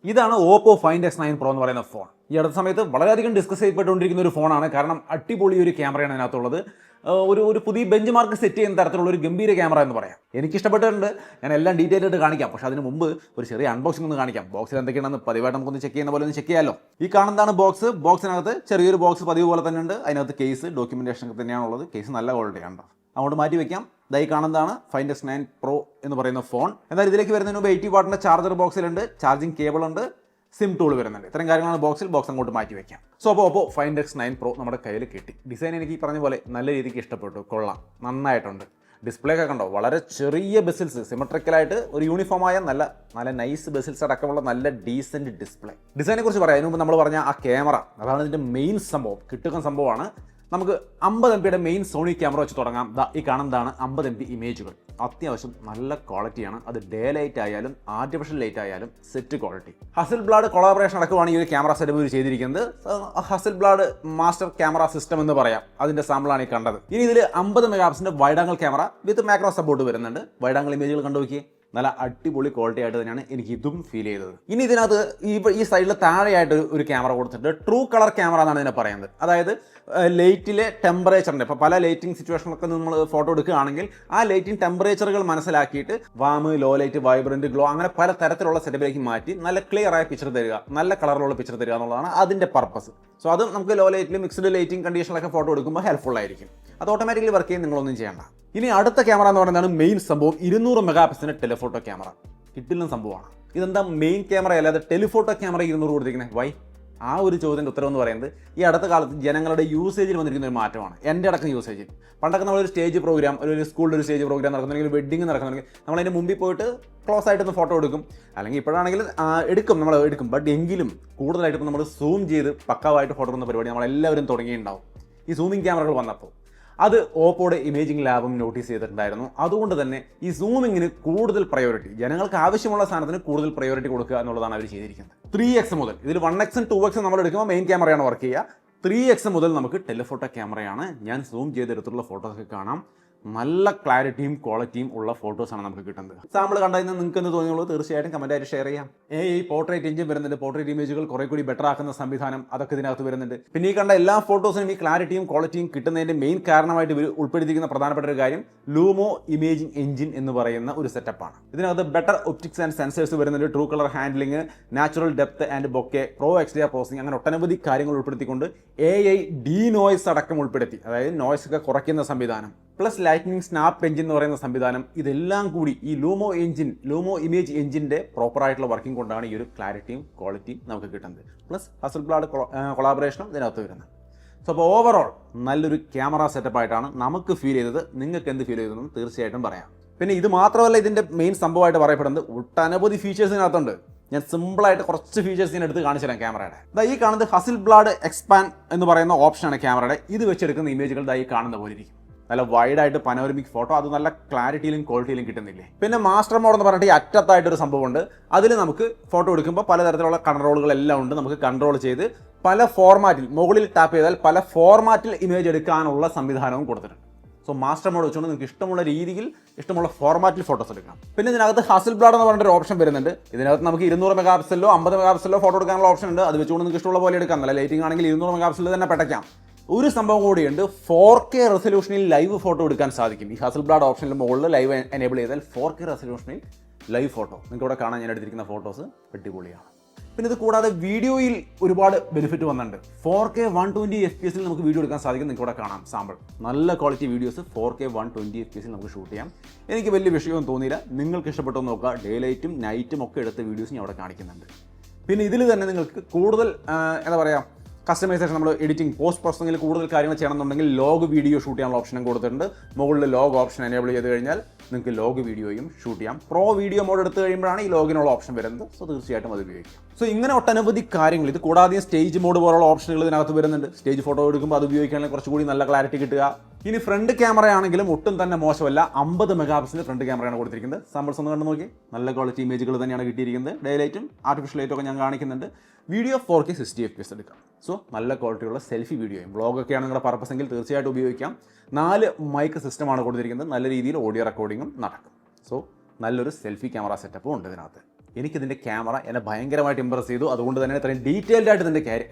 ഇതാണ് Oppo find X9 Pro എന്ന് പറയുന്ന ഫോൺ. ഈ അടുത്ത സമയത്ത് വളരെയധികം ഡിസ്കസ് ചെയ്യപ്പെട്ടുകൊണ്ടിരിക്കുന്ന ഒരു ഫോണാണ്. കാരണം അടിപൊളി ഒരു ക്യാമറയാണ് അതിനകത്തുള്ളത്. ഒരു പുതിയ ബെഞ്ച് മാർക്ക് സെറ്റ് ചെയ്യുന്ന തരത്തിലുള്ള ഒരു ഗംഭീര ക്യാമറ എന്ന് പറയാം. എനിക്ക് ഇഷ്ടപ്പെട്ടിട്ടുണ്ട്. ഞാൻ എല്ലാം ഡീറ്റെയിൽ ആയിട്ട് കാണിക്കാം. പക്ഷേ അതിന് മുമ്പ് ഒരു ചെറിയ അൺബോക്സിംഗ് ഒന്ന് കാണിക്കാം. ബോക്സിൽ എന്തൊക്കെയാണെന്ന് പതിവായിട്ട് നമുക്കൊന്ന് ചെക്ക് ചെയ്യുന്ന പോലെ ഒന്ന് ചെക്ക് ചെയ്യാമല്ലോ. ഈ കാണുന്നതാണ് ബോക്സ്. ബോക്സിനകത്ത് ചെറിയൊരു ബോക്സ് പതിവ് പോലെ തന്നെ ഉണ്ട്. അതിനകത്ത് കേസ്, ഡോക്യുമെന്റേഷൻ ഒക്കെ തന്നെയാണുള്ളത്. കേസ് നല്ല ക്വാളിറ്റിയാണ്. അങ്ങോട്ട് മാറ്റി വെക്കാം. ഇതായി കാണുന്നതാണ് ഫൈൻഡ് X9 Pro എന്ന് പറയുന്ന ഫോൺ. എന്നാൽ ഇതിലേക്ക് വരുന്നതിന് മുമ്പ് 80 വാട്ടിന്റെ ചാർജർ ബോക്സിലുണ്ട്, ചാർജിങ് കേബിൾ ഉണ്ട്, സിം ടൂൾ വരുന്നുണ്ട്. ഇത്തരം കാര്യങ്ങളാണ് ബോക്സിൽ. ബോക്സ് അങ്ങോട്ട് മാറ്റി വെക്കാം. സോ അപ്പോൾ ഫൈൻഡ് X9 Pro നമ്മുടെ കയ്യിൽ കിട്ടി. ഡിസൈൻ എനിക്ക് ഈ പറഞ്ഞ പോലെ നല്ല രീതിക്ക് ഇഷ്ടപ്പെട്ടു. കൊള്ളാം, നന്നായിട്ടുണ്ട്. ഡിസ്പ്ലേ ഒക്കെ കണ്ടോ, വളരെ ചെറിയ ബെസിൽസ്, സിമെട്രിക്കലായിട്ട് ഒരു യൂണിഫോമായ നല്ല നൈസ് ബെസിൽസ് അടക്കമുള്ള നല്ല ഡീസൻറ്റ് ഡിസ്പ്ലേ. ഡിസൈനെ കുറിച്ച് പറയാം. അതിന് മുമ്പ് നമ്മൾ പറഞ്ഞ ആ ക്യാമറ, അതാണ് ഇതിൻ്റെ മെയിൻ സംഭവം. കിട്ടുന്ന സംഭവമാണ്. നമുക്ക് 50 MB മെയിൻ സോണി ക്യാമറ വെച്ച് തുടങ്ങാം. ഈ കാണുന്നതാണ് 50 MB ഇമേജുകൾ. അത്യാവശ്യം നല്ല ക്വാളിറ്റിയാണ്. അത് ഡേ ലൈറ്റ് ആയാലും ആർട്ടിഫിഷ്യൽ ലൈറ്റ് ആയാലും സെറ്റ് ക്വാളിറ്റി. ഹസൽബ്ലാഡ് കൊളാബറേഷൻ അടക്കമാണ് ഈ ഒരു ക്യാമറ സെറ്റപ്പ് ചെയ്തിരിക്കുന്നത്. ഹസൽബ്ലാഡ് മാസ്റ്റർ ക്യാമറ സിസ്റ്റം എന്ന് പറയാം. അതിന്റെ സാമ്പിളാണ് ഈ കണ്ടത്. ഇനി ഇതിൽ 50 മെഗാപിക്സലിന്റെ wide angle camera with macro support വരുന്നുണ്ട്. വൈഡ് ആംഗിൾ ഇമേജുകൾ കണ്ടു നോക്കിയേ, നല്ല അടിപൊളി ക്വാളിറ്റി ആയിട്ട് തന്നെയാണ് എനിക്ക് ഇതും ഫീൽ ചെയ്തത്. ഇനി ഇതിനകത്ത് ഈ സൈഡിൽ താഴെയായിട്ട് ഒരു ക്യാമറ കൊടുത്തിട്ടുണ്ട്. ട്രൂ കളർ ക്യാമറ എന്നാണ് ഇതിനെ പറയുന്നത്. അതായത് ലൈറ്റിലെ ടെമ്പറേച്ചറിൻ്റെ, ഇപ്പോൾ പല ലൈറ്റിംഗ് സിറ്റുവേഷനൊക്കെ നമ്മൾ ഫോട്ടോ എടുക്കുകയാണെങ്കിൽ ആ ലൈറ്റിംഗ് ടെമ്പറേച്ചറുകൾ മനസ്സിലാക്കിയിട്ട് warm, low light, vibrant, glow, അങ്ങനെ പല തരത്തിലുള്ള സെറ്റപ്പിലേക്ക് മാറ്റി നല്ല ക്ലിയർ ആയ പിക്ചർ തരിക, നല്ല കളറിലുള്ള പിക്ചർ തരിക എന്നുള്ളതാണ് അതിൻ്റെ പർപ്പസ്. സോ അത് നമുക്ക് ലോ ലൈറ്റിൽ മിക്സ്ഡ് ലൈറ്റിംഗ് കണ്ടീഷനിലൊക്കെ ഫോട്ടോ എടുക്കുമ്പോൾ ഹെൽപ്ഫുൾ ആയിരിക്കും. അത് ഓട്ടോമാറ്റിക്കലി വർക്ക് ചെയ്യും, നിങ്ങളൊന്നും ചെയ്യേണ്ട. ഇനി അടുത്ത ക്യാമറ എന്ന് പറയുന്നതാണ് മെയിൻ സംഭവം. 200 മെഗാപിക്സലിന്റെ ടെലിഫോട്ടോ ക്യാമറ. കിട്ടുന്ന സംഭവമാണ്. ഇതെന്താ മെയിൻ ക്യാമറ അല്ലാതെ ടെലിഫോട്ടോ ക്യാമറ 200 കൊടുത്തിരിക്കുന്നത്? വൈ? ആ ഒരു ചോദ്യത്തിൻ്റെ ഉത്തരം എന്ന് പറയുന്നത് ഈ അടുത്ത കാലത്ത് ജനങ്ങളുടെ യൂസേജിൽ വന്നിരിക്കുന്ന ഒരു മാറ്റമാണ്. എൻ്റെ അടക്കം യൂസേജിൽ. പണ്ടൊക്കെ നമ്മളൊരു സ്റ്റേജ് പ്രോഗ്രാം, ഒരു സ്കൂളിൽ ഒരു സ്റ്റേജ് പ്രോഗ്രാം നടക്കുന്നുണ്ടെങ്കിൽ, വെഡിങ് നടക്കുന്നുണ്ടെങ്കിൽ നമ്മളതിൻ്റെ മുമ്പിൽ പോയിട്ട് ക്ലോസ് ആയിട്ടൊന്ന് ഫോട്ടോ എടുക്കും. അല്ലെങ്കിൽ ഇപ്പോഴാണെങ്കിൽ നമ്മൾ എടുക്കും. ബട്ട് എങ്കിലും കൂടുതലായിട്ട് നമ്മൾ സൂം ചെയ്ത് പക്കാവായിട്ട് ഫോട്ടോ എടുക്കുന്ന പരിപാടി നമ്മളെല്ലാവരും തുടങ്ങിയിട്ടുണ്ടാവും ഈ സൂമിങ് ക്യാമറകൾ വന്നപ്പോൾ. അത് ഓപ്പോയുടെ ഇമേജിംഗ് ലാബും നോട്ടീസ് ചെയ്തിട്ടുണ്ടായിരുന്നു. അതുകൊണ്ട് തന്നെ ഈ സൂമിങ്ങിന് കൂടുതൽ പ്രയോറിറ്റി, ജനങ്ങൾക്ക് ആവശ്യമുള്ള സാധനത്തിന് കൂടുതൽ പ്രയോറിറ്റി കൊടുക്കുക എന്നുള്ളതാണ് അവർ ചെയ്തിരിക്കുന്നത്. 3x മുതൽ, ഇതിൽ 1x 2x നമ്മൾ എടുക്കുമ്പോൾ മെയിൻ ക്യാമറയാണ് വർക്ക് ചെയ്യുക. 3x മുതൽ നമുക്ക് ടെലിഫോട്ടോ ക്യാമറയാണ്. ഞാൻ സൂം ചെയ്തെടുത്തുള്ള ഫോട്ടോസൊക്കെ കാണാം. നല്ല ക്ലാരിറ്റിയും ക്വാളിറ്റിയും ഉള്ള ഫോട്ടോസാണ് നമുക്ക് കിട്ടുന്നത്. സാമ്പിൾ കണ്ടതിൽ നിങ്ങൾക്ക് എന്ത് തോന്നിയുള്ളൂ തീർച്ചയായിട്ടും കമൻറ്റായിട്ട് ഷെയർ ചെയ്യാം. ഈ പോർട്രേറ്റ് എഞ്ചിൻ വരുന്നുണ്ട്. പോർട്രേറ്റ് ഇമേജുകൾ കുറെ കൂടി ബെറ്റർ ആക്കുന്ന സംവിധാനം അതൊക്കെ ഇതിനകത്ത് വരുന്നുണ്ട്. പിന്നെ ഈ കണ്ട എല്ലാ ഫോട്ടോസിനും ഈ ക്ലാരിറ്റിയും ക്വാളിറ്റിയും കിട്ടുന്നതിൻ്റെ മെയിൻ കാരണമായിട്ട് ഇവർ ഉൾപ്പെടുത്തിയിരിക്കുന്ന പ്രധാനപ്പെട്ട ഒരു കാര്യം ലൂമോ ഇമേജിംഗ് എഞ്ചിൻ എന്ന് പറയുന്ന ഒരു സെറ്റപ്പാണ്. ഇതിനകത്ത് ബെറ്റർ ഒപ്റ്റിക്സ് ആൻഡ് സെൻസേഴ്സ് വരുന്നുണ്ട്. True colour handling, natural depth and bouquet, pro XDR processing, അങ്ങനെ ഒട്ടനവധി കാര്യങ്ങൾ ഉൾപ്പെടുത്തിക്കൊണ്ട് AI ഡീനോയ്സ് അടക്കം ഉൾപ്പെടുത്തി, അതായത് നോയ്സ് ഒക്കെ കുറയ്ക്കുന്ന സംവിധാനം, പ്ലസ് ലൈറ്റ്നിങ് സ്നാപ്പ് എഞ്ചിൻ എന്ന് പറയുന്ന സംവിധാനം, ഇതെല്ലാം കൂടി ഈ ലൂമോ ഇമേജ് എഞ്ചിൻ്റെ പ്രോപ്പർ ആയിട്ടുള്ള വർക്കിംഗ് കൊണ്ടാണ് ഈ ഒരു ക്ലാരിറ്റിയും ക്വാളിറ്റിയും നമുക്ക് കിട്ടുന്നത്. പ്ലസ് ഹസൽബ്ലാഡ് കൊളാബറേഷനും ഇതിനകത്ത് വരുന്നത്. സോ അപ്പോൾ ഓവറോൾ നല്ലൊരു ക്യാമറ സെറ്റപ്പായിട്ടാണ് നമുക്ക് ഫീൽ ചെയ്തത്. നിങ്ങൾക്ക് എന്ത് ഫീൽ ചെയ്തതെന്ന് തീർച്ചയായിട്ടും പറയാം. പിന്നെ ഇത് മാത്രമല്ല ഇതിൻ്റെ മെയിൻ സംഭവമായിട്ട് പറയപ്പെടുന്നത് ഒട്ടനവധി ഫീച്ചേഴ്സ് ഇതിനകത്തുണ്ട്. ഞാൻ സിമ്പിളായിട്ട് കുറച്ച് ഫീച്ചേഴ്സ് ഞാൻ എടുത്ത് കാണിച്ചു തരാം ക്യാമറയുടെ. ഈ കാണുന്നത് ഹസൽബ്ലാഡ് എക്സ്പാൻഡ് എന്ന് പറയുന്ന ഓപ്ഷനാണ് ക്യാമറയുടെ. ഇത് വെച്ചെടുക്കുന്ന ഇമേജുകൾ ഈ കാണുന്ന പോലെ ഇരിക്കും. നല്ല വൈഡായിട്ട് പനോരമിക് ഫോട്ടോ, അത് നല്ല ക്ലാരിറ്റിയിലും ക്വാളിറ്റിയിലും കിട്ടുന്നില്ലേ. പിന്നെ മാസ്റ്റർ മോഡ് എന്ന് പറഞ്ഞിട്ട് ഈ അറ്റത്തായിട്ടൊരു സംഭവമുണ്ട്. അതിൽ നമുക്ക് ഫോട്ടോ എടുക്കുമ്പോൾ പലതരത്തിലുള്ള കൺട്രോളുകളെല്ലാം ഉണ്ട്. നമുക്ക് കൺട്രോൾ ചെയ്ത് പല ഫോർമാറ്റിൽ, മുകളിൽ ടാപ്പ് ചെയ്താൽ പല ഫോർമാറ്റിൽ ഇമേജ് എടുക്കാനുള്ള സംവിധാനവും കൊടുത്തിട്ടുണ്ട്. സോ മാസ്റ്റർ മോഡ് വെച്ചുകൊണ്ട് നിങ്ങൾക്ക് ഇഷ്ടമുള്ള രീതിയിൽ ഇഷ്ടമുള്ള ഫോർമാറ്റിൽ ഫോട്ടോസ് എടുക്കാം. പിന്നെ ഇതിനകത്ത് ഹസൽബ്ലാഡ് എന്ന് പറഞ്ഞിട്ട് ഒരു ഓപ്ഷൻ വരുന്നുണ്ട്. ഇതിനകത്ത് നമുക്ക് 200 മെഗാപിക്സലിലോ 50 മെഗാപിക്സലിലോ ഫോട്ടോ എടുക്കാനുള്ള ഓപ്ഷൻ ഉണ്ട്. അത് വെച്ചുകൊണ്ട് നിങ്ങൾക്ക് ഇഷ്ടമുള്ള പോലെ എടുക്കാം. നല്ല ലൈറ്റിംഗ് ആണെങ്കിൽ 200 മെഗാപിക്സലിൽ തന്നെ പെട്ടയ്ക്കാം. ഒരു സംഭവം കൂടിയുണ്ട്, 4K റെസൊല്യൂഷനിൽ ലൈവ് ഫോട്ടോ എടുക്കാൻ സാധിക്കും. ഈ ഹസൽബ്ലാഡ് ഓപ്ഷനിൽ മുകളിൽ ലൈവ് എനേബിൾ ചെയ്താൽ 4K റെസൊല്യൂഷനിൽ ലൈവ് ഫോട്ടോ നിങ്ങൾക്ക് ഇവിടെ കാണാൻ ഞാൻ എടുത്തിരിക്കുന്ന ഫോട്ടോസ് അടിപൊളിയാണ്. പിന്നെ ഇത് കൂടാതെ വീഡിയോയിൽ ഒരുപാട് ബെനിഫിറ്റ് വന്നിട്ടുണ്ട്. 4K 120 FPS നമുക്ക് വീഡിയോ എടുക്കാൻ സാധിക്കും. നിങ്ങൾക്ക് ഇവിടെ കാണാം സാമ്പിൾ. നല്ല ക്വാളിറ്റി വീഡിയോസ് 4K 120 FPS നമുക്ക് ഷൂട്ട് ചെയ്യാം. എനിക്ക് വലിയ വിഷയമൊന്നും തോന്നിയില്ല. നിങ്ങൾക്ക് ഇഷ്ടപ്പെട്ടു നോക്കുക. ഡേ ലൈറ്റും നൈറ്റും ഒക്കെ എടുത്ത വീഡിയോസ് ഞാൻ അവിടെ കാണിക്കുന്നുണ്ട്. പിന്നെ ഇതിൽ തന്നെ നിങ്ങൾക്ക് കൂടുതൽ എന്താ പറയുക, കസ്റ്റമൈസേഷൻ, നമ്മൾ എഡിറ്റിംഗ് പോസ്റ്റ് പ്രോസസ്സിംഗിൽ കൂടുതൽ കാര്യങ്ങൾ ചെയ്യണമെന്നുണ്ടെങ്കിൽ ലോഗ് വീഡിയോ ഷൂട്ട് ചെയ്യാനുള്ള ഓപ്ഷനും കൊടുത്തിട്ടുണ്ട്. മുകളിൽ ലോഗ് ഓപ്ഷൻ എനേബിൾ ചെയ്ത് കഴിഞ്ഞാൽ നിങ്ങൾക്ക് ലോഗ് വീഡിയോയും ഷൂട്ട് ചെയ്യാം. പ്രോ വീഡിയോ മോഡ് എടുത്തു കഴിയുമ്പോഴാണ് ഈ ലോഗിനുള്ള ഓപ്ഷൻ വരുന്നത്. സോ തീർച്ചയായിട്ടും അത് ഉപയോഗിക്കാം. സോ ഇങ്ങനെ ഒട്ടനവധി കാര്യങ്ങൾ. ഇത് കൂടാതെ സ്റ്റേജ് മോഡ് പോലുള്ള ഓപ്ഷനുകൾ ഇതിനകത്ത് വരുന്നുണ്ട്. സ്റ്റേജ് ഫോട്ടോ എടുക്കുമ്പോൾ അത് ഉപയോഗിക്കുകയാണെങ്കിൽ കുറച്ചുകൂടി നല്ല ക്ലാരിറ്റി കിട്ടുക. ഇനി ഫ്രണ്ട് ക്യാമറ ആണെങ്കിലും ഒട്ടും തന്നെ മോശമല്ല. 50 മെഗാപിക്സലിന്റെ ഫ്രണ്ട് ക്യാമറയാണ് കൊടുത്തിരിക്കുന്നത്. സാമ്പിൾസ് ഒന്ന് കണ്ടു നോക്കി. നല്ല ക്വാളിറ്റി ഇമേജുകൾ തന്നെയാണ് കിട്ടിയിരിക്കുന്നത്. ഡേ ലൈറ്റും ആർട്ടിഫിഷ്യൽ ലൈറ്റും ഒക്കെ ഞാൻ കാണിക്കുന്നുണ്ട്. വീഡിയോ 4K 60 FPS എടുക്കാം. സോ നല്ല ക്വാളിറ്റിയുള്ള സെൽഫി വീഡിയോയും വ്ളോഗൊക്കെയാണ് നിങ്ങളുടെ പർപ്പസ് എങ്കിൽ തീർച്ചയായിട്ടും ഉപയോഗിക്കാം. 4 മൈക്ക് സിസ്റ്റമാണ് കൊടുത്തിരിക്കുന്നത്. നല്ല രീതിയിൽ ഓഡിയോ റെക്കോർഡിങ്ങും നടക്കും. സോ നല്ലൊരു സെൽഫി ക്യാമറ സെറ്റപ്പും ഉണ്ട് ഇതിനകത്ത്. എനിക്കിതിൻ്റെ ക്യാമറ എന്നെ ഭയങ്കരമായിട്ട് ഇമ്പ്രസ് ചെയ്തു. അതുകൊണ്ട് തന്നെ ഇത്രയും ഡീറ്റെയിൽഡ് ആയിട്ട് ഇതിൻ്റെ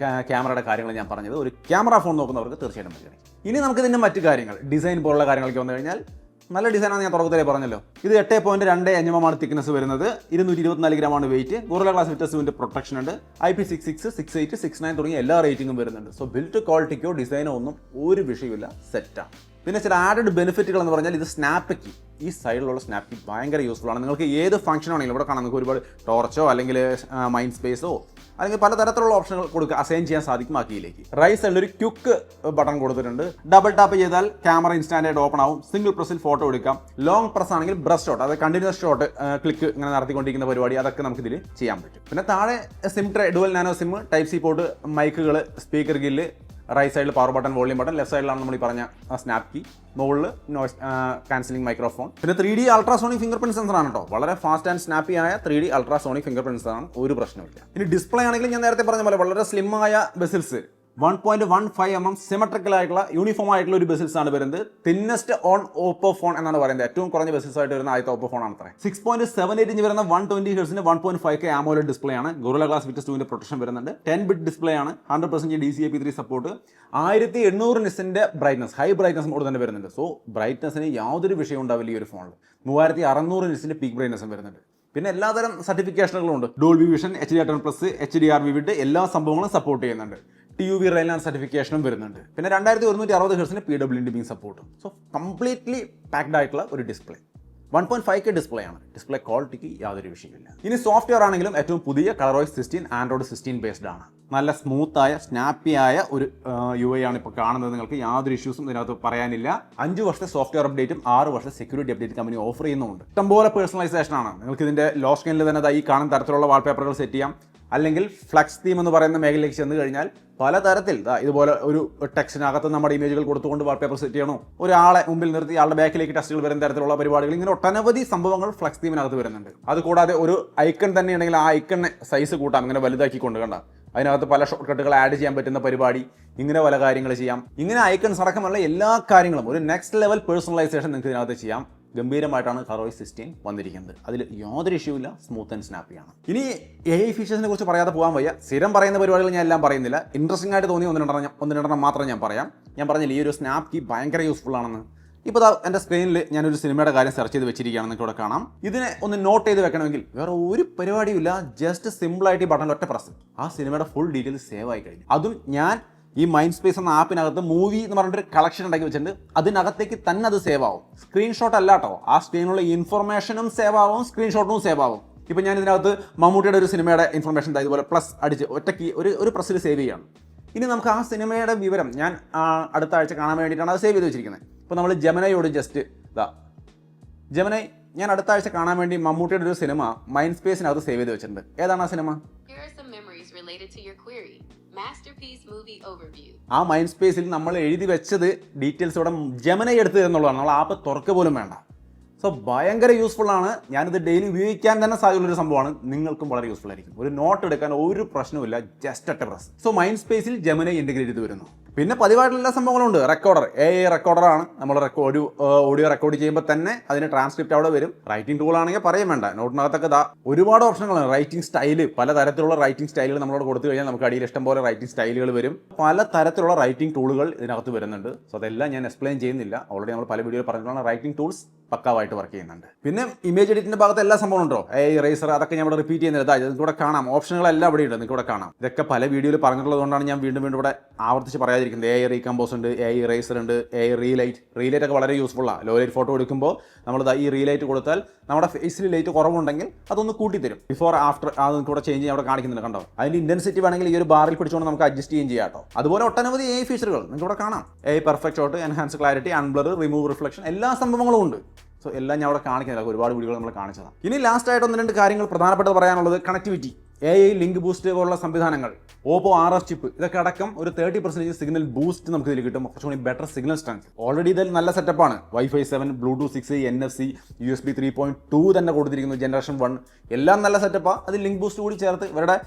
ക്യാമറയുടെ കാര്യങ്ങൾ ഞാൻ പറഞ്ഞത്. ഒരു ക്യാമറ ഫോൺ നോക്കുന്നവർക്ക് തീർച്ചയായിട്ടും പറ്റും. ഇനി നമുക്കിതിൻ്റെ മറ്റു കാര്യങ്ങൾ, ഡിസൈൻ പോലുള്ള കാര്യങ്ങളൊക്കെ വന്നു കഴിഞ്ഞാൽ നല്ല ഡിസൈനാണ്. ഞാൻ തുടക്കത്തിലേ പറഞ്ഞല്ലോ, ഇത് 8.2 mm ആണ് തിക്നെസ് വരുന്നത്, 224 ഗ്രാമാണ് wait. Gorilla Glass Victus 2 protection ഉണ്ട്, IP66, 68, 69 തുടങ്ങിയ എല്ലാ റേറ്റിംഗും വരുന്നുണ്ട്. സോ ബിൽറ്റ് ക്വാളിറ്റിക്കോ ഡിസൈനോ ഒന്നും ഒരു വിഷയമില്ല, സെറ്റാണ്. പിന്നെ ചില ആഡഡ് ബെനിഫിറ്റുകൾ എന്ന് പറഞ്ഞാൽ ഇത് സ്നാപ്പ് കീ, ഈ സൈഡിലുള്ള സ്നാപ്പ് കീ ഭയങ്കര യൂസ്ഫുൾ ആണ്. നിങ്ങൾക്ക് ഏത് ഫംഗ്ഷൻ ആണെങ്കിലും ഇവിടെ കാണാം, നിങ്ങൾക്ക് ഒരുപാട് ടോർച്ചോ അല്ലെങ്കിൽ മൈൻഡ് സ്പേസോ അല്ലെങ്കിൽ പലതരത്തിലുള്ള ഓപ്ഷനുകൾ കൊടുക്കുക, അസൈൻ ചെയ്യാൻ സാധിക്കും ആ കീയിലേക്ക്. റൈറ്റ് സൈഡിൽ ഒരു ക്വിക്ക് ബട്ടൺ കൊടുത്തിട്ടുണ്ട്. ഡബിൾ ടാപ്പ് ചെയ്താൽ ക്യാമറ ഇൻസ്റ്റാന്റ് ആയിട്ട് ഓപ്പൺ ആവും. സിംഗിൾ പ്രസ്സിൽ ഫോട്ടോ എടുക്കാം. ലോങ് പ്രസ് ആണെങ്കിൽ ബ്രഷ് ഷോട്ട്, അതായത് കണ്ടിന്യൂസ് ഷോട്ട് ക്ലിക്ക് ഇങ്ങനെ നടത്തിക്കൊണ്ടിരിക്കുന്ന പരിപാടി, അതൊക്കെ നമുക്ക് ഇതിൽ ചെയ്യാൻ പറ്റും. പിന്നെ താഴെ SIM tray, dual nano SIM, type C port, മൈക്കുകൾ, സ്പീക്കർ ഗില്ല്, റൈറ്റ് സൈഡിൽ power button, volume button, left സൈഡിലാണ് നമ്മൾ ഈ പറഞ്ഞ സ്നാപ്പ് കീ, മുകളിൽ നോയ്സ് ക്യാൻസലിംഗ് മൈക്രോഫോൺ. പിന്നെ 3D ultrasonic finger print sensor ആണ് കേട്ടോ. വളരെ ഫാസ്റ്റ് ആൻഡ് സ്നാപ്പി ആയ 3D അൾട്രാസോണിക് ഫിംഗർ പ്രിന്റ് ആണ്, ഒരു പ്രശ്നമില്ല. ഇനി ഡിസ്പ്ലേ ആണെങ്കിൽ ഞാൻ നേരത്തെ പറഞ്ഞ പോലെ വളരെ സ്ലിം ആയ ബെസിൽസ്, 1.15 mm സിമെട്രിക്കൽ ആയിട്ടുള്ള യൂണിഫോം ആയിട്ടുള്ള ഒരു ബെസിൽസ് ആണ് വരുന്നത്. തിന്നസ്റ്റ് ഓൺ ഓപ്പോ ഫോൺ എന്നാണ് പറയുന്നത്. ഏറ്റവും കുറഞ്ഞ ബെസിൽസ് ആയിട്ട് വരുന്ന ആദ്യത്തെ ഓപ്പോ ഫോൺ ആണ് അത്ര. 6.78 ഇഞ്ച് വരുന്ന 120 Hz 1.5K AMOLED ഡിസ്പ്ലേ ആണ്. ഗോറില്ല ഗ്ലാസ് വിറ്റസ് 2 പ്രൊട്ടക്ഷൻ വരുന്നുണ്ട്. 10-bit ഡിസ്പ്ലേ ആണ്. 100% DCI-P3 സപ്പോർട്ട്. 1800 നിറ്റ്സിന്റെ ബ്രൈറ്റ്നസ്, ഹൈ ബ്രൈറ്റ്നസ് മോഡ് തന്നെ വരുന്നുണ്ട്. സോ ബ്രൈറ്റ്നസിന് യാതൊരു വിഷയം ഉണ്ടാവില്ല ഈ ഒരു ഫോണിൽ. 3600 നിറ്റ്സിന്റെ പീക്ക് ബ്രൈറ്റ്നസും വരുന്നുണ്ട്. പിന്നെ എല്ലാതരം സർട്ടിഫിക്കേഷനുകളും ഉണ്ട്. Dolby vision, HDR10+, HDR vivid എല്ലാ സംഭവങ്ങളും സപ്പോർട്ട് ചെയ്യുന്നുണ്ട്. TUV റെയിലാൻ സർട്ടിഫിക്കേഷനും വരുന്നുണ്ട്. പിന്നെ 2160 Hz PWD ബീം സപ്പോർട്ടും. സോ കംപ്ലീറ്റ്ലി പാക്ഡ് ആയിട്ടുള്ള ഒരു ഡിസ്പ്ലേ. 1.5K ഡിസ്പ്ലേ ആണ്. ഡിസ്പ്ലേ ക്വാളിറ്റിക്ക് യാതൊരു വിഷയമില്ല. ഇനി സോഫ്റ്റ്വെയർ ആണെങ്കിലും ഏറ്റവും പുതിയ ColorOS 16 Android 16 ബേസ്ഡ് ആണ്. നല്ല സ്മൂത്തായ സ്നാപ്പി ആയ ഒരു UI ആണ് ഇപ്പോൾ കാണുന്നത്. നിങ്ങൾക്ക് യാതൊരു ഇഷ്യൂസും ഇതിനകത്ത് പറയാനില്ല. 5 വർഷത്തെ സോഫ്റ്റ്വെയർ അപ്ഡേറ്റും 6 വർഷത്തെ സെക്യൂരിറ്റി അപ്ഡേറ്റ് കമ്പനി ഓഫർ ചെയ്യുന്നുണ്ട്. ഇഷ്ടംപോലെ പേഴ്സണലൈസേഷൻ ആണ്. നിങ്ങൾക്ക് ഇതിന്റെ ലോ സ്ക്രീനിൽ തന്നെ ഈ കാണുന്ന തരത്തിലുള്ള വാൾപേപ്പറുകൾ സെറ്റ് ചെയ്യാം. അല്ലെങ്കിൽ ഫ്ലക്സ് തീം എന്ന് പറയുന്ന മേഖലയിലേക്ക് ചെന്ന് കഴിഞ്ഞാൽ പലതരത്തിൽ ഇതുപോലെ ഒരു ടെക്സ്റ്റിനകത്ത് നമ്മുടെ ഇമേജുകൾ കൊടുത്തുകൊണ്ട് വാൾപേപ്പർ സെറ്റ് ചെയ്യണോ, ഒരാളെ മുമ്പിൽ നിർത്തി ആളുടെ ബാക്കിലേക്ക് ടെസ്റ്റുകൾ വരുന്ന തരത്തിലുള്ള പരിപാടികൾ, ഇങ്ങനെ ഒട്ടനവധി സംഭവങ്ങൾ ഫ്ലക്സ് തീമിനകത്ത് വരുന്നുണ്ട്. അതുകൂടാതെ ഒരു ഐക്കൺ തന്നെ ഉണ്ടെങ്കിൽ ആ ഐക്കണിനെ സൈസ് കൂട്ടാം, ഇങ്ങനെ വലുതാക്കി കൊണ്ട് കണ്ട അതിനകത്ത് പല ഷോർട്ട് കട്ടുകൾ ആഡ് ചെയ്യാൻ പറ്റുന്ന പരിപാടി, ഇങ്ങനെ പല കാര്യങ്ങൾ ചെയ്യാം. ഇങ്ങനെ ഐക്കൺസ് അടക്കമുള്ള എല്ലാ കാര്യങ്ങളും ഒരു നെക്സ്റ്റ് ലെവൽ പേഴ്സണലൈസേഷൻ നിങ്ങൾക്ക് ഇതിനകത്ത് ചെയ്യാം. ഗംഭീരമായിട്ടാണ് ColorOS 16 വന്നിരിക്കുന്നത്. അതിൽ യാതൊരു ഇഷ്യൂ ഇല്ല, സ്മൂത്ത് ആൻഡ് സ്നാപ്പിയാണ്. ഇനി AI ഫീച്ചേഴ്സിനെ കുറിച്ച് പറയാതെ പോകാൻ വയ്യ. സ്ഥിരം പറയുന്ന പരിപാടികൾ ഞാൻ എല്ലാം പറയുന്നില്ല. ഇൻട്രസ്റ്റിംഗ് ആയിട്ട് തോന്നി ഒന്ന് രണ്ടെണ്ണം മാത്രം ഞാൻ പറയാം. ഞാൻ പറഞ്ഞില്ല ഈ ഒരു സ്നാപ്പ് കീ ഭയങ്കര യൂസ്ഫുൾ ആണെന്ന്. ഇപ്പോൾ എൻ്റെ സ്ക്രീനിൽ ഞാനൊരു സിനിമയുടെ കാര്യം സെർച്ച് ചെയ്ത് വെച്ചിരിക്കുകയാണെന്ന് ഇവിടെ കാണാം. ഇതിനെ ഒന്ന് നോട്ട് ചെയ്ത് വെക്കണമെങ്കിൽ വേറെ ഒരു പരിപാടിയുമില്ല, ജസ്റ്റ് സിമ്പിളായിട്ട് ഈ ബട്ടണിൽ ഒറ്റ പ്രസ്, ആ സിനിമയുടെ ഫുൾ ഡീറ്റെയിൽസ് സേവ് ആയി കഴിഞ്ഞു. അതും ഞാൻ ഈ മൈൻഡ് സ്പേസ് എന്ന ആപ്പിനകത്ത് മൂവി എന്ന് പറഞ്ഞിട്ടൊരു കളക്ഷൻ ഉണ്ടാക്കി വെച്ചിട്ടുണ്ട്. അതിനകത്തേക്ക് തന്നെ അത് സേവ് ആവും. സ്ക്രീൻഷോട്ട് അല്ല കേട്ടോ, ആ സ്ക്രീനിലുള്ള ഇൻഫർമേഷനും സേവ് ആവും, സ്ക്രീൻഷോട്ടും സേവ് ആവും. ഇപ്പോൾ ഞാൻ ഇതിനകത്ത് മമ്മൂട്ടിയുടെ ഒരു സിനിമയുടെ ഇൻഫർമേഷൻ ഇതുപോലെ പ്ലസ് അടിച്ച് ഒറ്റയ്ക്ക് ഒരു പ്രസ്സിൽ സേവ് ചെയ്യാണ്. ഇനി നമുക്ക് ആ സിനിമയുടെ വിവരം ഞാൻ അടുത്ത ആഴ്ച കാണാൻ വേണ്ടിയിട്ടാണ് അത് സേവ് ചെയ്ത് വെച്ചിരിക്കുന്നത്. ഇപ്പോൾ നമ്മൾ ജെമിനൈയോട് ജസ്റ്റ് ജെമിനൈ ഞാൻ അടുത്ത ആഴ്ച കാണാൻ വേണ്ടി മമ്മൂട്ടിയുടെ ഒരു സിനിമ മൈൻഡ് സ്പേസിനകത്ത് സേവ് ചെയ്ത് വെച്ചിട്ടുണ്ട്. ഏതാണ് ആ സിനിമ? ആ മൈൻഡ് സ്പേസിൽ നമ്മൾ എഴുതി വെച്ചത് ഡീറ്റെയിൽസ് ഇവിടെ ജെമിനൈ എടുത്ത് എന്നുള്ളതാണ്. നമ്മൾ ആപ്പ് തുറക്കുക പോലും വേണ്ട. സോ ഭയങ്കര യൂസ്ഫുൾ ആണ്. ഞാനിത് ഡെയിലി ഉപയോഗിക്കാൻ തന്നെ സാധ്യതയുള്ളൊരു സംഭവമാണ്. നിങ്ങൾക്കും വളരെ യൂസ്ഫുൾ ആയിരിക്കും. ഒരു നോട്ട് എടുക്കാൻ ഒരു പ്രശ്നവുമില്ല, ജസ്റ്റ് ഒറ്റ പ്രസ്. സോ മൈൻഡ് സ്പേസിൽ ജെമിനൈ ഇൻറ്റഗ്രേറ്റ് ചെയ്ത് വരുന്നു. പിന്നെ പതിവായിട്ടുള്ള എല്ലാ സംഭവങ്ങളുണ്ട്. Recorder, AI റെക്കോർഡറാണ്. നമ്മൾ ഓഡിയോ റെക്കോർഡ് ചെയ്യുമ്പോൾ തന്നെ അതിന് ട്രാൻസ്ക്രിപ്റ്റ് അവിടെ വരും. റൈറ്റിംഗ് ടൂൾ ആണെങ്കിൽ പറയും വേണ്ട. നോട്ടിനകത്തൊക്കെ ഒരുപാട് ഓപ്ഷനുകളാണ്. റൈറ്റിംഗ് സ്റ്റൈല്, പലതരത്തിലുള്ള റൈറ്റിംഗ് സ്റ്റൈലുകൾ നമ്മളോട് കൊടുത്തു കഴിഞ്ഞാൽ നമുക്ക് അടിയിൽ ഇഷ്ടം പോലെ റൈറ്റിംഗ് സ്റ്റൈലുകൾ വരും. പല തരത്തിലുള്ള റൈറ്റിംഗ് ടൂളുകൾ ഇതിനകത്ത് വരുന്നുണ്ട്. സോ അതെല്ലാം ഞാൻ എക്സ്പ്ലെയിൻ ചെയ്യുന്നില്ല. ഓൾറെഡി നമ്മൾ പല വീഡിയോയിൽ പറഞ്ഞിട്ടുള്ള റൈറ്റിംഗ് ടൂൾസ് പക്കാവായിട്ട് വർക്ക് ചെയ്യുന്നുണ്ട്. പിന്നെ ഇമേജ് എഡിറ്റിന്റെ ഭാഗത്ത് എല്ലാ സംഭവം ഉണ്ടോ, AI റേസർ, അതൊക്കെ ഞാൻ ഇവിടെ റിപ്പീറ്റ് ചെയ്യുന്നില്ല. നിങ്ങൾക്ക് ഇവിടെ കാണാം, ഓപ്ഷനുകളെല്ലാം ഇവിടെ ഉണ്ട്, നിങ്ങൾക്ക് ഇവിടെ കാണാം. ഇതൊക്കെ പല വീഡിയോയിൽ പറഞ്ഞിട്ടുള്ളതുകൊണ്ടാണ് ഞാൻ വീണ്ടും ഇവിടെ ആവർത്തിച്ച് പറയാതിരിക്കുന്നത്. AI റീകമ്പോസ് ഉണ്ട്, AI റേസർ ഉണ്ട്, AI റീലൈറ്റ് ഒക്കെ വളരെ യൂസ്ഫുൾ ആണ്. ലോ ലൈറ്റ് ഫോട്ടോ എടുക്കുമ്പോൾ നമ്മൾ ഈ റീലൈറ്റ് കൊടുത്താൽ നമ്മുടെ ഫേസിൽ ലൈറ്റ് കുറവുണ്ടെങ്കിൽ അതൊന്ന് കൂട്ടിത്തരും. ബിഫോർ ആഫ്റ്റർ അത് കൂടെ ചേഞ്ച് ചെയ്യാൻ അവിടെ കാണിക്കുന്നുണ്ട്, കണ്ടോ? അതിന്റെ ഇന്റൻസിറ്റി വേണമെങ്കിൽ ഈ ഒരു ബാറിൽ പിടിച്ചുകൊണ്ട് നമുക്ക് അഡ്ജസ്റ്റ് ചെയ്യാം കേട്ടോ. അതുപോലെ ഒട്ടനവധി AI ഫീച്ചറുകൾ നിങ്ങൾക്ക് ഇവിടെ കാണാം. AI perfect shot, enhance clarity, unblur, remove reflection, എല്ലാ സംഭവങ്ങളും ഉണ്ട്. സോ എല്ലാം ഞാൻ അവിടെ കാണിക്കുന്നില്ല, ഒരുപാട് വീഡിയോകൾ നമ്മൾ കാണിച്ചതാണ്. ഇനി ലാസ്റ്റ് ആയിട്ട് 1-2 കാര്യങ്ങൾ പ്രധാനപ്പെട്ടത് പറയാനുള്ളത് കണക്ടിവിറ്റി. AI ലിങ്ക് ബൂസ്റ്റ് പോലുള്ള സംവിധാനങ്ങൾ, ഓപ്പോ RF ചിപ്പ്, ഇതൊക്കെ അടക്കം ഒരു 30% സിഗ്നൽ ബൂസ്റ്റ് നമുക്ക് ഇതിൽ കിട്ടും. കുറച്ചുകൂടി ബെറ്റർ സിഗ്നൽ സ്ട്രെങ്ത്. ഓൾറെഡി ഇതിൽ നല്ല സെറ്റപ്പാണ്. Wi-Fi 7, Bluetooth 6, NFC, USB 3.2 തന്നെ കൊടുത്തിരിക്കുന്നു. ജനറേഷൻ 1 എല്ലാം നല്ല സെറ്റപ്പാണ്. അത് ലിങ്ക് ബൂസ്റ്റ് കൂടി ചേർത്ത് ഇവരുടെ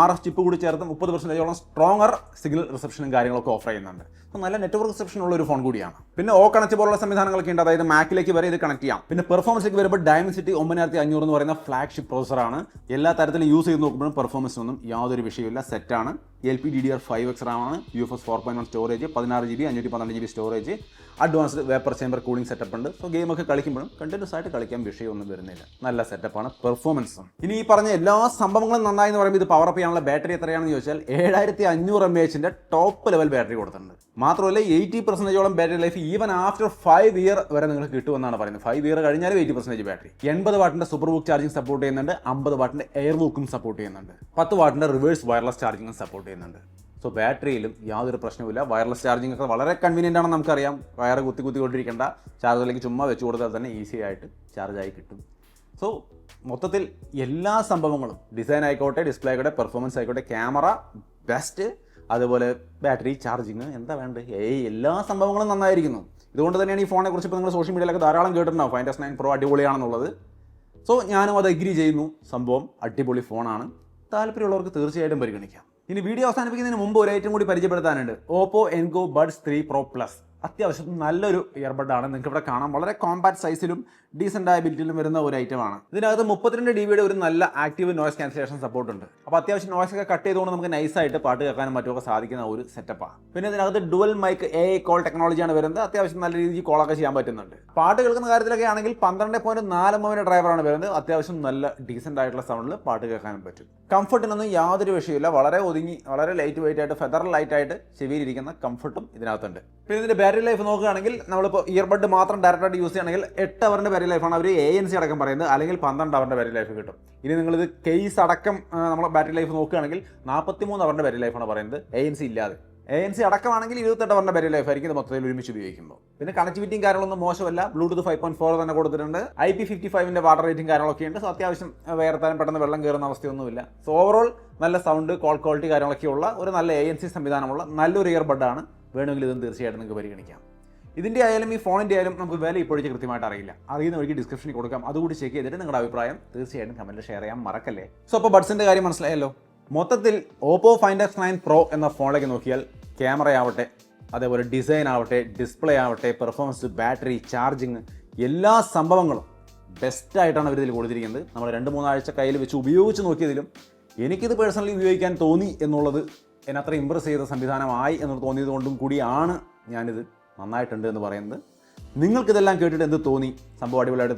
RF ചിപ്പ് കൂടി ചേർത്ത് 30% സ്ട്രോങ്ങർ സിഗ്നൽ റിസപ്ഷനും കാര്യങ്ങളൊക്കെ ഓഫർ ചെയ്യുന്നുണ്ട്. അപ്പോൾ നല്ല നെറ്റ്വർക്ക് റിസപ്ഷൻ ഉള്ള ഒരു ഫോൺ കൂടിയാണ്. പിന്നെ കണക്ട് പോലുള്ള സംവിധാനങ്ങളൊക്കെ ഉണ്ട്. അതായത് മാക്കിലേക്ക് വരെ ഇത് കണക്ട് ചെയ്യാം. പിന്നെ പെർഫോമൻസിലേക്ക് വരുമ്പോൾ Dimensity 9500 എന്ന് പറയുന്ന ഫ്ലാഗ്ഷിപ്പ് പ്രോസറാണ്. എല്ലാ തരത്തിലും യൂസ് ചെയ്ത് നോക്കുമ്പോഴും പെർഫോമൻസിനൊന്നും യാതൊരു വിഷയമില്ല. സെറ്റാണ്. LPDDR5X RAM ആണ്. UFS 4.1 storage, 16GB 512GB storage, advanced vapour chamber cooling setup ഉണ്ട്. സോ ഗെയിമൊക്കെ കളിക്കുമ്പോഴും കണ്ടിന്യൂസ് ആയിട്ട് കളിക്കാൻ വിഷയമൊന്നും വരുന്നില്ല. നല്ല സെറ്റപ്പാണ്. പെർഫോമൻസും. ഇനി ഈ പറഞ്ഞ എല്ലാ സംഭവങ്ങളും നന്നായി എന്ന് പറയുമ്പോൾ ഇത് പവർ അപ്പ് ചെയ്യാനുള്ള ബാറ്ററി എത്രയാണെന്ന് ചോദിച്ചാൽ 7500 mAh ടോപ്പ് ലെവൽ ബാറ്ററി കൊടുത്തിട്ടുണ്ട്. മാത്രമല്ല 80% battery life even after 5 year വരെ നിങ്ങൾക്ക് കിട്ടുമെന്നാണ് പറയുന്നത്. 5 ഇയർ കഴിഞ്ഞാലും 80% ബാറ്ററി. 80 വാട്ടിന്റെ സൂപ്പർ ബുക്ക് ചാർജിങ് സപ്പോർട്ട് ചെയ്യുന്നുണ്ട്. 50 വാട്ടിന്റെ എയർ ബുക്കും സപ്പോർട്ട് ചെയ്യുന്നുണ്ട്. 10 വാട്ടിന്റെ റിവേഴ്സ് വയർലെസ് ചാർജിങ്ങും സപ്പോർട്ട് ചെയ്യുന്നുണ്ട്. സോ ബാറ്ററിയിലും യാതൊരു പ്രശ്നവുമില്ല. വയർലെസ് ചാർജിങ് ഒക്കെ വളരെ കൺവീനിയൻ്റ് ആണെന്ന് നമുക്കറിയാം. വയർ കുത്തിക്കൊണ്ടിരിക്കേണ്ട, ചാർജറിലേക്ക് ചുമ്മാ വെച്ച് കൊടുത്താൽ തന്നെ ഈസി ആയിട്ട് ചാർജായി കിട്ടും. സോ മൊത്തത്തിൽ എല്ലാ സംഭവങ്ങളും, ഡിസൈൻ ആയിക്കോട്ടെ, ഡിസ്പ്ലേ ആയിക്കോട്ടെ, പെർഫോമൻസ് ആയിക്കോട്ടെ, ക്യാമറ ബെസ്റ്റ്, അതുപോലെ ബാറ്ററി, ചാർജിങ്, എന്താ വേണ്ടത്, എല്ലാ സംഭവങ്ങളും നന്നായിരിക്കുന്നു. ഇതുകൊണ്ട് തന്നെയാണ് ഈ ഫോണിനെ കുറിച്ച് ഇപ്പോൾ നിങ്ങൾ സോഷ്യൽ മീഡിയയിലൊക്കെ ധാരാളം കേട്ടിട്ടുണ്ടാവും. Find S9 Pro അടിപൊളിയാണെന്നുള്ളത്. സോ ഞാനും അത് അഗ്രി ചെയ്യുന്നു. സംഭവം അടിപൊളി ഫോണാണ്. താല്പര്യമുള്ളവർക്ക് തീർച്ചയായിട്ടും പരിഗണിക്കാം. ഇനി വീഡിയോ അവസാനിപ്പിക്കുന്നതിന് മുമ്പ് ഒരു ഐറ്റം കൂടി പരിചയപ്പെടുത്താനുണ്ട്. Oppo Enco Buds 3 Pro Plus. അത്യാവശ്യം നല്ലൊരു ഇയർബഡാണ്. നിങ്ങൾക്ക് ഇവിടെ കാണാം. വളരെ കോമ്പാക്ട് സൈസിലും ഡീസൻ്റ് ആയ ബിൽറ്റിലും വരുന്ന ഒരു ഐറ്റമാണ്. ഇതിനകത്ത് 32 dB ഒരു നല്ല ആക്റ്റീവ് നോയ്സ് ക്യാൻസലേഷൻ സപ്പോർട്ട് ഉണ്ട്. അപ്പോൾ അത്യാവശ്യം നോയ്സ് ഒക്കെ കട്ട് ചെയ്തുകൊണ്ട് നമുക്ക് നൈസായിട്ട് പാട്ട് കേൾക്കാനും മറ്റുമൊക്കെ സാധിക്കുന്ന ഒരു സെറ്റപ്പാണ്. പിന്നെ ഇതിനകത്ത് ഡുവൽ മൈക്ക് AI കോൾ ടെക്നോളജിയാണ് വരുന്നത്. അത്യാവശ്യം നല്ല രീതിയിൽ കോളൊക്കെ ചെയ്യാൻ പറ്റുന്നുണ്ട്. പാട്ട് കേൾക്കുന്ന കാര്യത്തിലൊക്കെ ആണെങ്കിൽ 12.4 mm ഡ്രൈവറാണ് വരുന്നത്. അത്യാവശ്യം നല്ല ഡീസൻ്റ് ആയിട്ടുള്ള സൗണ്ടിൽ പാട്ട് കേൾക്കാനും പറ്റും. കംഫർട്ടിനൊന്നും യാതൊരു വിഷയമില്ല. വളരെ ഒതുങ്ങി, വളരെ ലൈറ്റ് വെയിറ്റ് ആയിട്ട്, ഫെദർ ലൈറ്റ് ആയിട്ട് ചെവിയിലിരിക്കുന്ന കംഫർട്ടും ഇതിനകത്തുണ്ട്. പിന്നെ ഇതിന്റെ ബാറ്ററി ലൈഫ് നോക്കുകയാണെങ്കിൽ നമ്മളിപ്പോൾ ഇയർബഡ് മാത്രം ഡയറക്റ്റായിട്ട് യൂസ് ചെയ്യണമെങ്കിൽ 8 അവറിൻ്റെ ബാറ്ററി ലൈഫാണ് അവർ ANC അടക്കം പറയുന്നത്. അല്ലെങ്കിൽ 12 അവറിൻ്റെ ബാറ്ററി ലൈഫ് കിട്ടും. ഇനി നിങ്ങളിത് കേസ് അടക്കം നമ്മൾ ബാറ്ററി ലൈഫ് നോക്കുകയാണെങ്കിൽ 43 അവറിൻ്റെ ബാറ്ററി ലൈഫാണ് പറയുന്നത്, ANC ഇല്ലാതെ. ANC അടക്കമാണെങ്കിൽ 28 അവറിൻ്റെ ബാറ്ററി ലൈഫ് ആയിരിക്കും ഇത് മൊത്തത്തിൽ ഒരുമിച്ച് ഉപയോഗിക്കുമ്പോൾ. പിന്നെ കണക്ടിവിറ്റിയും കാര്യങ്ങളൊന്നും മോശമല്ല. Bluetooth 5.4 തന്നെ കൊടുത്തിട്ടുണ്ട്. IP55 വാട്ടർ റേറ്റിംഗ് കാര്യങ്ങളൊക്കെ ഉണ്ട്. സോ അത്യാവശ്യം വേർത്താനും പെട്ടെന്ന് വെള്ളം കയറുന്ന അവസ്ഥയൊന്നുമില്ല. സോ ഓവറോൾ നല്ല സൗണ്ട്, കോൾ ക്വാളിറ്റി കാര്യങ്ങളൊക്കെ ഉള്ള ഒരു നല്ല ANC സംവിധാനമുള്ള നല്ലൊരു ഇയർബഡാണ്. വേണമെങ്കിൽ ഇതും തീർച്ചയായിട്ടും നിങ്ങൾക്ക് പരിഗണിക്കാം. ഇതിൻ്റെ ആയാലും ഈ ഫോണിൻ്റെ ആയാലും നമുക്ക് വില ഇപ്പോഴേക്ക് കൃത്യമായിട്ട് അറിയില്ല. അറിയുന്ന വഴിക്ക് ഡിസ്ക്രിപ്ഷനിൽ കൊടുക്കാം. അതുകൂടി ചെക്ക് ചെയ്തിട്ട് നിങ്ങളുടെ അഭിപ്രായം തീർച്ചയായിട്ടും കമൻറ്റിൽ ഷെയർ ചെയ്യാൻ മറക്കല്ലേ. സോ അപ്പോൾ ബഡ്സിൻ്റെ കാര്യം മനസ്സിലായല്ലോ. മൊത്തത്തിൽ ഓപ്പോ Find S9 Pro എന്ന ഫോണിലേക്ക് നോക്കിയാൽ ക്യാമറയാവട്ടെ, അതേപോലെ ഡിസൈൻ ആവട്ടെ, ഡിസ്പ്ലേ ആവട്ടെ, പെർഫോമൻസ്, ബാറ്ററി, ചാർജിങ്, എല്ലാ സംഭവങ്ങളും ബെസ്റ്റായിട്ടാണ് അവർ ഇതിൽ കൊടുത്തിരിക്കുന്നത്. നമ്മൾ 2-3 ആഴ്ച കയ്യിൽ വെച്ച് ഉപയോഗിച്ച് നോക്കിയതിലും എനിക്കിത് പേഴ്സണലി ഉപയോഗിക്കാൻ തോന്നി എന്നുള്ളത്, എന്നെ അത്ര ഇമ്പ്രസ് ചെയ്ത സംവിധാനമായി എന്ന് തോന്നിയത് കൊണ്ടും കൂടിയാണ് ഞാനിത് നന്നായിട്ടുണ്ട് എന്ന് പറയുന്നത്. നിങ്ങൾക്കിതെല്ലാം കേട്ടിട്ട് എന്ത് തോന്നി? സംഭവം അടിപൊളിയായിട്ട്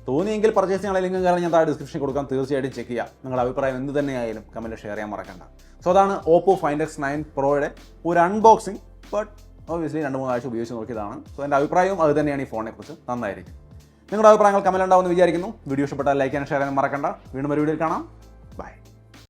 തോന്നിയെങ്കിൽ പർച്ചേസ് ചെയ്യാനുള്ള ലിങ്കും കാരണം ഞാൻ താഴെ ഡിസ്ക്രിപ്ഷനിൽ കൊടുക്കാം. തീർച്ചയായിട്ടും ചെക്ക് ചെയ്യുക. നിങ്ങളുടെ അഭിപ്രായം എന്ത് തന്നെയായാലും കമൻറ്റ് ഷെയർ ചെയ്യാൻ മറക്കണ്ട. സോ അതാണ് ഓപ്പോ Find S9 Proയുടെ ഒരു അൺബോക്സിങ്. ബട്ട് ഒബ്വിയസ്ലി 2-3 ആഴ്ച ഉപയോഗിച്ച് നോക്കിയതാണ്. സോ എൻ്റെ അഭിപ്രായവും അത് തന്നെയാണ്. ഈ ഫോണിനെ കുറിച്ച് നന്നായിരിക്കും. നിങ്ങളുടെ അഭിപ്രായങ്ങൾ കമൻറ്റ് ഉണ്ടാവുമെന്ന് വിചാരിക്കുന്നു. വീഡിയോ ഇഷ്ടപ്പെട്ടാൽ ലൈക്ക് ചെയ്യാൻ ഷെയർ ചെയ്യാൻ മറക്കണ്ട. വീണ്ടും ഒരു വീഡിയോയിൽ കാണാം.